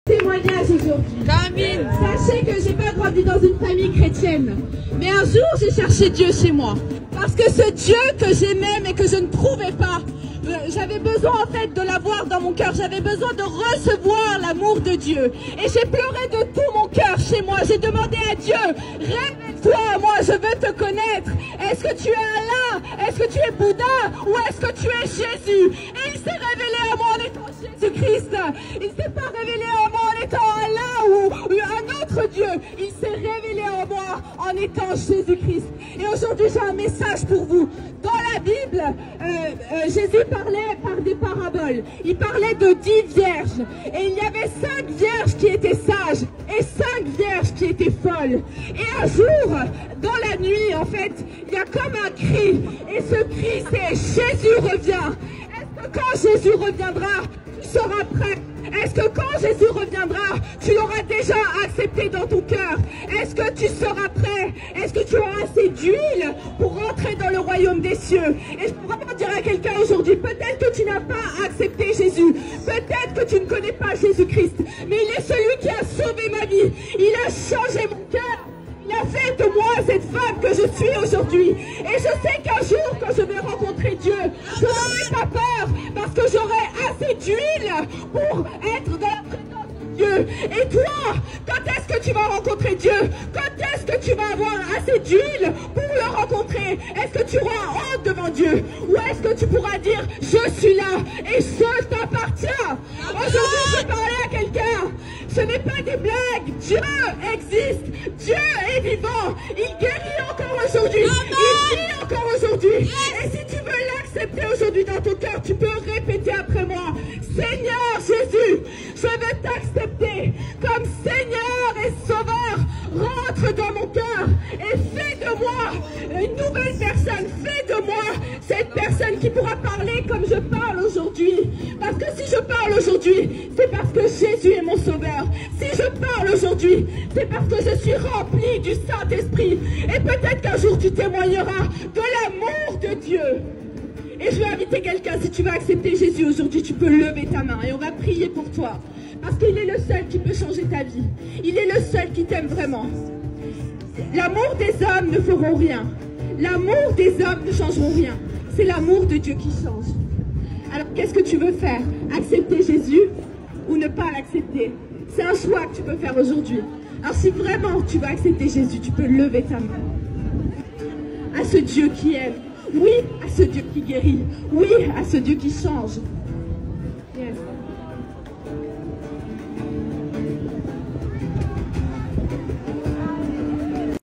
Témoignage aujourd'hui. Sachez que j'ai pas grandi dans une famille chrétienne, mais un jour j'ai cherché Dieu chez moi, parce que ce Dieu que j'aimais mais que je ne trouvais pas, j'avais besoin en fait de l'avoir dans mon cœur, j'avais besoin de recevoir l'amour de Dieu, et j'ai pleuré de tout mon cœur chez moi. J'ai demandé à Dieu, révèle-toi à moi, je veux te connaître. Est-ce que tu es Allah? Est-ce que tu es Bouddha? Ou est-ce que tu es Jésus? Et il s'est révélé à moi en étant Jésus-Christ. Il ne s'est pas révélé à moi en étant Allah ou un autre Dieu. Il s'est révélé à moi en étant Jésus-Christ. Et aujourd'hui j'ai un message pour vous. Dans la Bible, Jésus parlait par des paraboles. Il parlait de 10 vierges. Et il y avait 5 vierges qui étaient sages et 5 vierges qui étaient folles. Et un jour, dans la nuit, en fait, il y a comme un cri. Et ce cri, c'est Jésus revient. Est-ce que quand Jésus reviendra, tu seras prêt? Est-ce que quand Jésus reviendra, tu l'auras déjà accepté dans ton cœur? Est-ce que tu seras prêt? Est-ce que tu auras assez d'huile pour rentrer dans le royaume des cieux? Et je peux vraiment dire à quelqu'un aujourd'hui, peut-être que tu n'as pas accepté Jésus, peut-être que tu ne connais pas Jésus-Christ, mais il est celui qui a sauvé ma vie, il a changé mon cœur. Il a fait de moi cette femme que je suis aujourd'hui. Et je sais qu'un jour, quand je vais rencontrer Dieu, je n'aurai pas peur parce que j'aurai assez d'huile pour être dans la présence de Dieu. Et toi, quand est-ce que tu vas rencontrer Dieu? Quand est-ce que tu vas avoir assez d'huile pour le rencontrer? Est-ce que tu auras honte devant Dieu? Ou est-ce que tu pourras dire, je suis là et je t'appartiens? Aujourd'hui, je parlais à quelqu'un. Ce n'est pas des blagues. Dieu existe. Dieu est vivant. Il guérit encore aujourd'hui. Il vit encore aujourd'hui. Et si tu veux l'accepter aujourd'hui dans ton cœur, tu peux répéter après moi. Seigneur Jésus, je veux t'accepter comme Seigneur et Sauveur. Rentre dans mon cœur et fais de moi une nouvelle personne. Fais de moi cette personne qui pourra parler comme je parle aujourd'hui. Parce que si je parle aujourd'hui, c'est parce que Jésus est mon Sauveur. Si je parle aujourd'hui, c'est parce que je suis rempli du Saint-Esprit. Et peut-être qu'un jour tu témoigneras de l'amour de Dieu. Et je vais inviter quelqu'un, si tu veux accepter Jésus aujourd'hui, tu peux lever ta main et on va prier pour toi. Parce qu'il est le seul qui peut changer ta vie. Il est le seul qui t'aime vraiment. L'amour des hommes ne feront rien. L'amour des hommes ne changeront rien. C'est l'amour de Dieu qui change. Alors qu'est-ce que tu veux faire? Accepter Jésus ou ne pas l'accepter? C'est un choix que tu peux faire aujourd'hui. Alors si vraiment tu veux accepter Jésus, tu peux lever ta main. À ce Dieu qui aime. Oui, à ce Dieu qui guérit. Oui, à ce Dieu qui change.